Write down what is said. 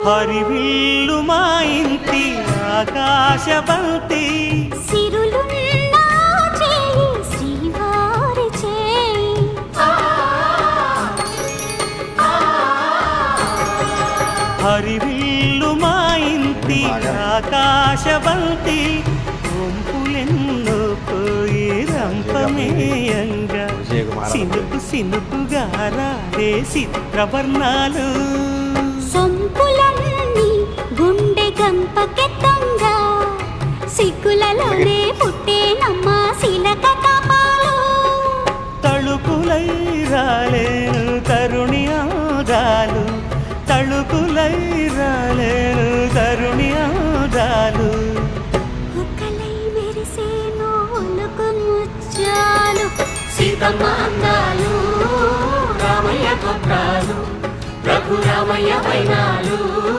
హరివిల్లు మా ఇంటి ఆకాశబంతి సిరులున్నా చేయి శ్రీవారి చేయి హరివిల్లు మా ఇంటి ఆకాశబంతి ఒంపులెన్నో పోయి రంపమేయంగా సినుకు సినుకుగా రాడే చిత్రవర్ణాలు సొంపులన్నీ గుండె గంపకెత్తంగా సిగ్గులలోనే పుట్టేనమ్మ శిలక కపాలు తళుకులై రాలేను తరుణి ఆదాలు తళుకులై రాలేను తరుణి ఆదాలు ఒక్కలై మెరిసేను ఒలుకు ముత్యాలు సీతమ్మ అందాలు రామయ్య గోత్రాలు రఘురామయ్య వైనాలు